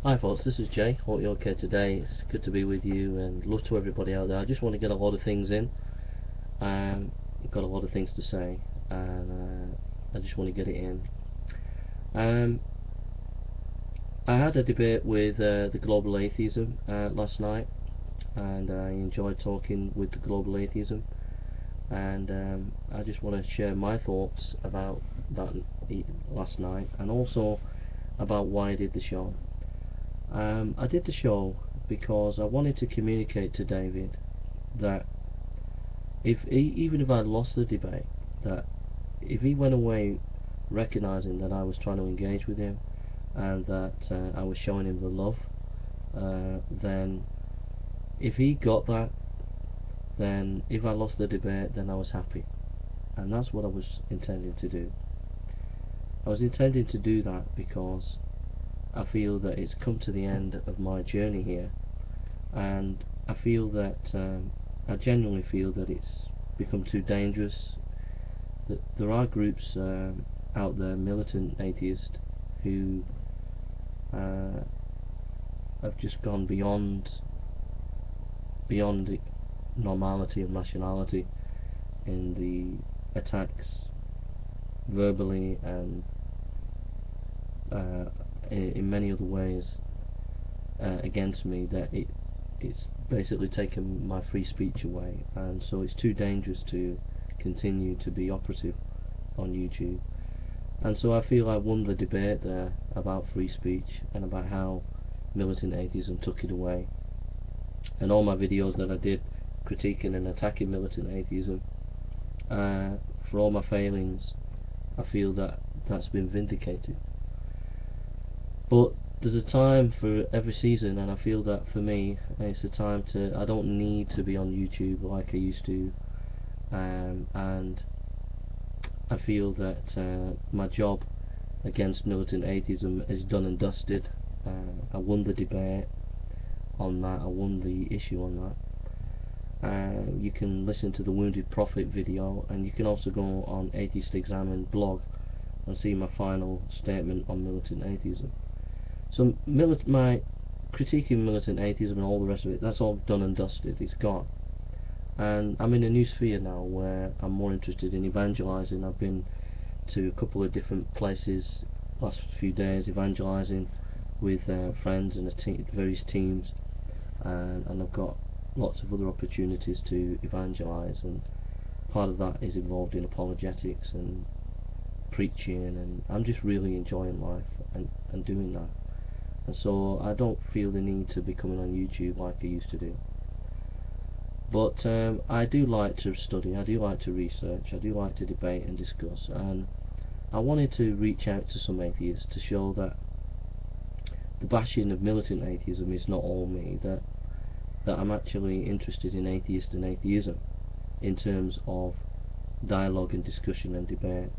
Hi folks, this is Jay. Hope you're okay today. It's good to be with you and love to everybody out there. I just want to get a lot of things in. I've got a lot of things to say and I just want to get it in. I had a debate with the Global Atheism last night, and I enjoyed talking with the Global Atheism, and I just want to share my thoughts about that last night, and also about why I did the show. I did the show because I wanted to communicate to David that even if I lost the debate, that if he went away recognizing that I was trying to engage with him and that I was showing him the love, then if he got that, then if I lost the debate, then I was happy. And that's what I was intending to do. I was intending to do that because I feel that it's come to the end of my journey here, and I feel that I genuinely feel that it's become too dangerous. That there are groups out there, militant atheists, who have just gone beyond the normality and rationality in the attacks verbally and in many other ways against me, that it's basically taken my free speech away, and so it's too dangerous to continue to be operative on YouTube. And so I feel I won the debate there about free speech and about how militant atheism took it away. And all my videos that I did critiquing and attacking militant atheism, for all my failings, I feel that that's been vindicated. But there's a time for every season, and I feel that for me it's a time to, I don't need to be on YouTube like I used to, and I feel that my job against militant atheism is done and dusted. I won the debate on that, I won the issue on that. You can listen to the Wounded Prophet video, and you can also go on Atheist Examined blog and see my final statement on militant atheism. So my critiquing militant atheism and all the rest of it, that's all done and dusted, it's gone. And I'm in a new sphere now where I'm more interested in evangelizing. I've been to a couple of different places last few days evangelizing with friends and various teams, and I've got lots of other opportunities to evangelize, and part of that is involved in apologetics and preaching, and I'm just really enjoying life and doing that. And so I don't feel the need to be coming on YouTube like I used to do. But I do like to study, I do like to research, I do like to debate and discuss, and I wanted to reach out to some atheists to show that the bashing of militant atheism is not all me, that I'm actually interested in atheist and atheism in terms of dialogue and discussion and debate.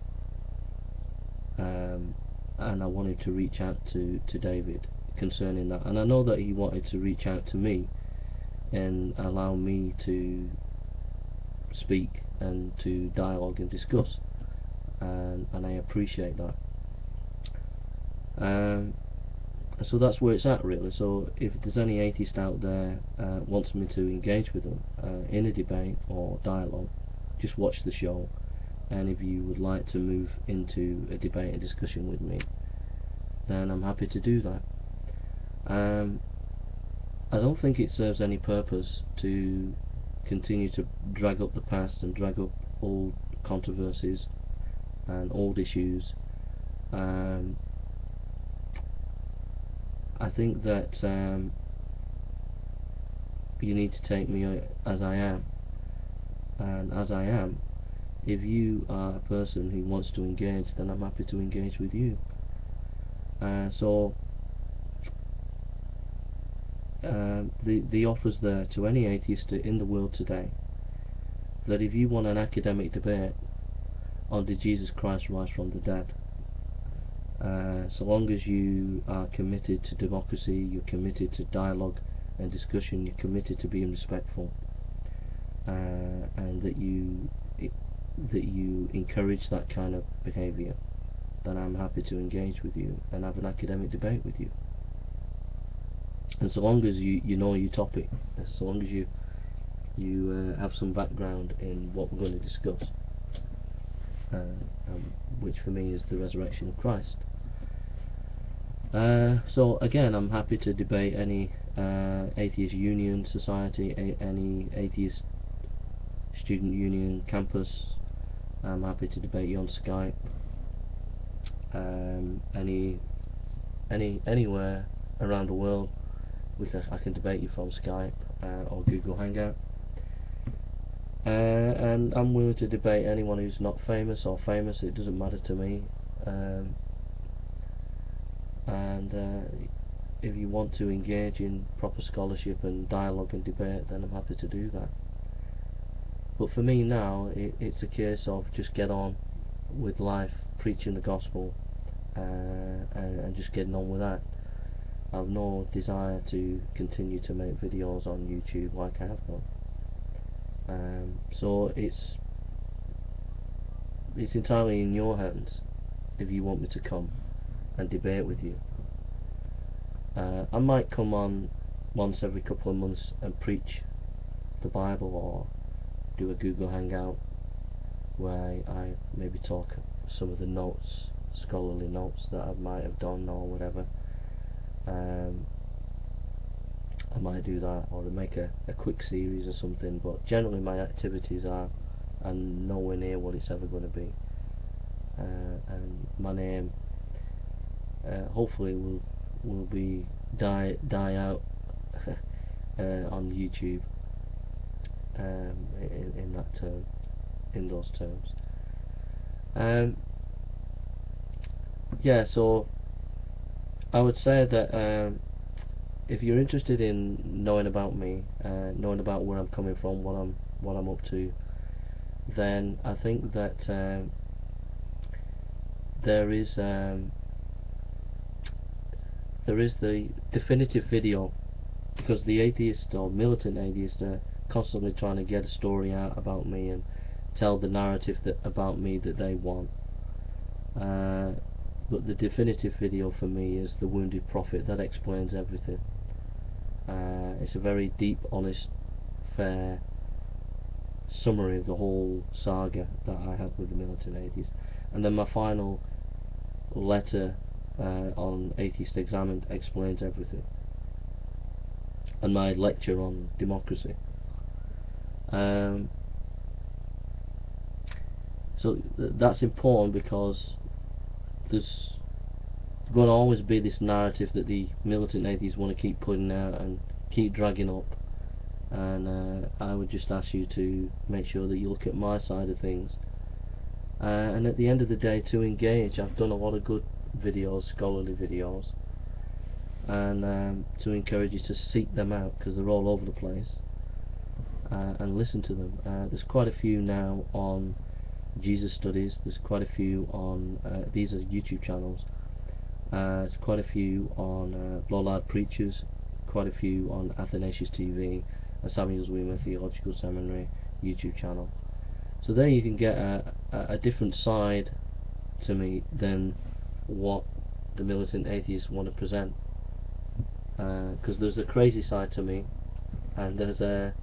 And I wanted to reach out to David concerning that, and I know that he wanted to reach out to me and allow me to speak and to dialogue and discuss, and I appreciate that. So that's where it's at really. So if there's any atheist out there wants me to engage with them in a debate or dialogue, just watch the show, and if you would like to move into a debate and discussion with me, then I'm happy to do that. I don't think it serves any purpose to continue to drag up the past and drag up old controversies and old issues. I think that you need to take me as I am, and as I am, if you are a person who wants to engage, then I'm happy to engage with you. So the offer's there to any atheist in the world today, that if you want an academic debate on did Jesus Christ rise from the dead, so long as you are committed to democracy, you're committed to dialogue and discussion, you're committed to being respectful, and that you encourage that kind of behaviour, then I'm happy to engage with you and have an academic debate with you. And so long as you know your topic, so long as you have some background in what we're going to discuss, which for me is the resurrection of Christ. So again, I'm happy to debate any atheist union society, any atheist student union campus. I'm happy to debate you on Skype. Anywhere around the world, I can debate you from Skype or Google Hangout. And I'm willing to debate anyone who's not famous or famous. It doesn't matter to me. And if you want to engage in proper scholarship and dialogue and debate, then I'm happy to do that. But for me now, it's a case of just get on with life, preaching the gospel, and just getting on with that. I have no desire to continue to make videos on YouTube like I have done. So it's entirely in your hands if you want me to come and debate with you. I might come on once every couple of months and preach the Bible, or do a Google Hangout where I maybe talk some of the notes, scholarly notes that I might have done or whatever. I might do that, or to make a quick series or something, but generally my activities are nowhere near what it's ever going to be. And my name hopefully will be die out on YouTube in that term, in those terms. Yeah, so I would say that if you're interested in knowing about me, knowing about where I'm coming from, what I'm up to, then I think that there is the definitive video, because the atheist or militant atheists are constantly trying to get a story out about me and tell the narrative about me that they want. But the definitive video for me is the Wounded Prophet. That explains everything. It's a very deep, honest, fair summary of the whole saga that I had with the militant atheist. And then my final letter on Atheist Examined explains everything, and my lecture on democracy. So that's important, because there's going to always be this narrative that the militant atheists want to keep putting out and keep dragging up, and I would just ask you to make sure that you look at my side of things, and at the end of the day to engage. I've done a lot of good videos, scholarly videos, and to encourage you to seek them out, because they're all over the place, and listen to them. There's quite a few now on Jesus Studies, there's quite a few on these are YouTube channels. There's quite a few on Lollard Preachers, quite a few on Athanasius TV and Samuel's Weimar Theological Seminary YouTube channel. So there you can get a different side to me than what the militant atheists want to present, because there's a crazy side to me, and there's a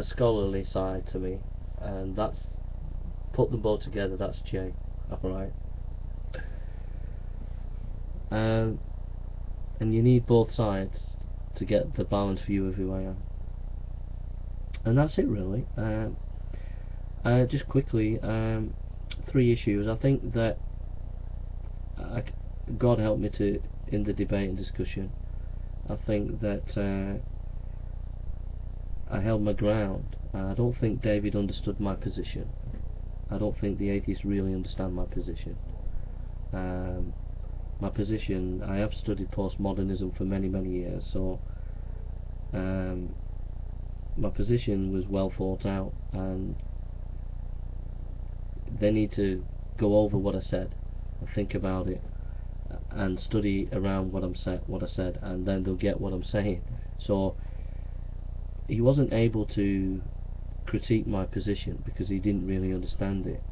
scholarly side to me, and that's, put them both together, that's Jay. Alright. And you need both sides to get the balanced view of who I am. And that's it really. Just quickly, 3 issues. I think that God helped me to in the debate and discussion. I think that I held my ground. I don't think David understood my position. I don't think the atheists really understand my position. My position, I have studied postmodernism for many years, so my position was well thought out, and they need to go over what I said and think about it and study around what I said, and then they'll get what I'm saying. So he wasn't able to critique my position because he didn't really understand it.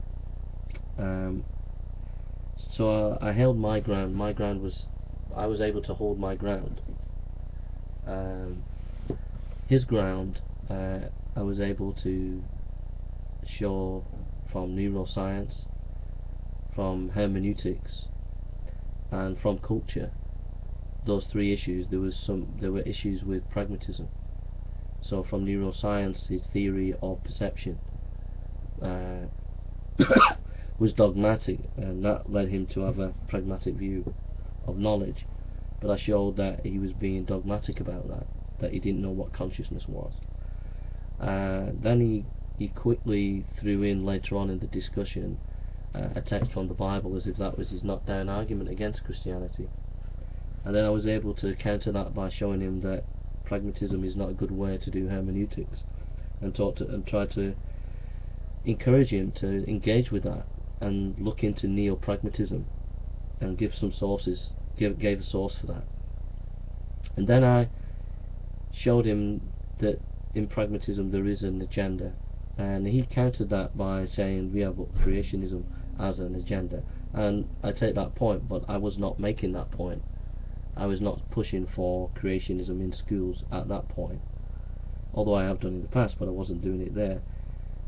So I held my ground. My ground was, I was able to hold my ground, um, his ground, I was able to show from neuroscience, from hermeneutics, and from culture, those three issues. There were issues with pragmatism. So from neuroscience, his theory of perception was dogmatic, and that led him to have a pragmatic view of knowledge. But I showed that he was being dogmatic about that he didn't know what consciousness was. Then he quickly threw in later on in the discussion a text from the Bible, as if that was his knockdown argument against Christianity. And then I was able to counter that by showing him that pragmatism is not a good way to do hermeneutics, and try to encourage him to engage with that and look into neo-pragmatism and give some sources, gave a source for that. And then I showed him that in pragmatism there is an agenda, and he countered that by saying we have creationism as an agenda. And I take that point, but I was not making that point. I was not pushing for creationism in schools at that point, although I have done in the past, but I wasn't doing it there.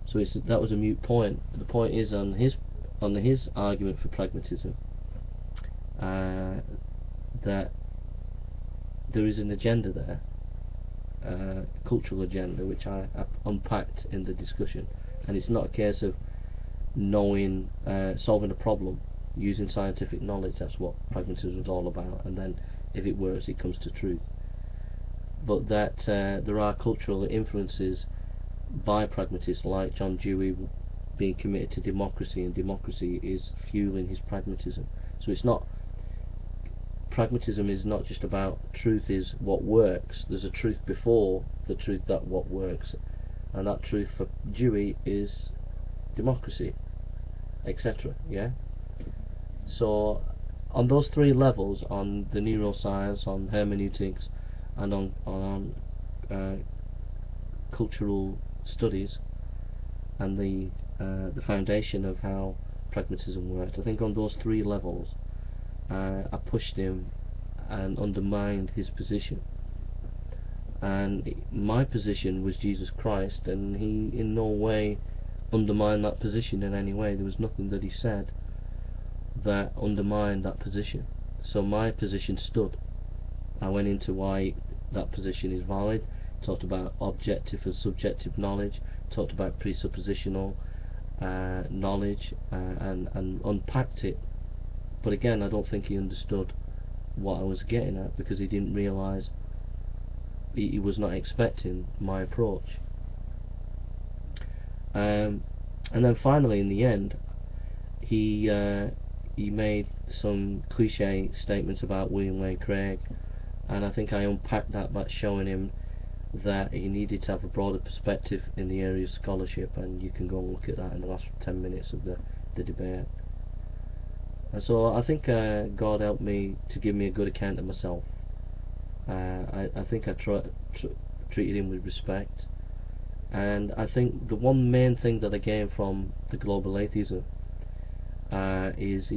So that was a moot point. The point is, on his argument for pragmatism, that there is an agenda there, cultural agenda, which I unpacked in the discussion, and it's not a case of knowing, solving a problem using scientific knowledge. That's what pragmatism is all about, and then if it works, it comes to truth. But that there are cultural influences by pragmatists like John Dewey being committed to democracy, and democracy is fueling his pragmatism. So it's not, pragmatism is not just about truth is what works. There's a truth before the truth that what works, and that truth for Dewey is democracy, etc. Yeah. So on those three levels, on the neuroscience, on hermeneutics, and on cultural studies, and the foundation of how pragmatism worked, I think on those three levels I pushed him and undermined his position. And my position was Jesus Christ, and he in no way undermined that position in any way. There was nothing that he said that undermined that position. So my position stood. I went into why that position is valid, talked about objective and subjective knowledge, talked about presuppositional knowledge, and unpacked it. But again, I don't think he understood what I was getting at, because he didn't realise, he was not expecting my approach. And then finally, in the end, he made some cliche statements about William Lane Craig, and I think I unpacked that by showing him that he needed to have a broader perspective in the area of scholarship, and you can go and look at that in the last 10 minutes of the debate. And so I think God helped me to give me a good account of myself. I think I treated him with respect, and I think the one main thing that I gained from the global atheism is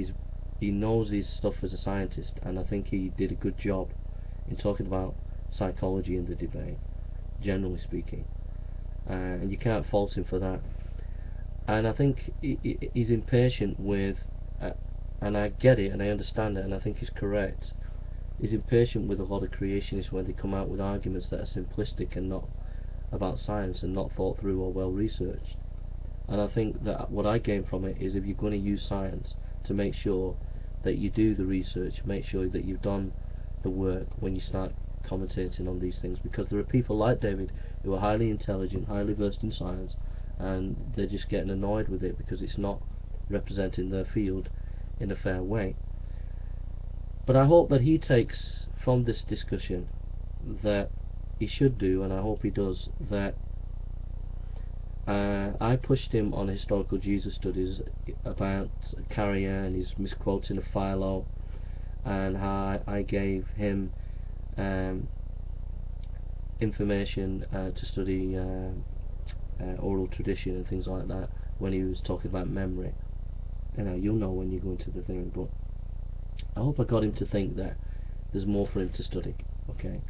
he knows his stuff as a scientist, and I think he did a good job in talking about psychology in the debate, generally speaking, and you can't fault him for that. And I think he's impatient with, and I get it and I understand it, and I think he's correct. He's impatient with a lot of creationists when they come out with arguments that are simplistic and not about science and not thought through or well researched. And I think that what I gain from it is, if you're going to use science, to make sure that you do the research, make sure that you've done the work when you start commentating on these things, because there are people like David who are highly intelligent, highly versed in science, and they're just getting annoyed with it because it's not representing their field in a fair way. But I hope that he takes from this discussion, that he should do, and I hope he does, that I pushed him on historical Jesus studies about Carrier and his misquoting of Philo, and how I gave him information to study oral tradition and things like that when he was talking about memory. You'll know when you go into the thing, but I hope I got him to think that there's more for him to study. Okay,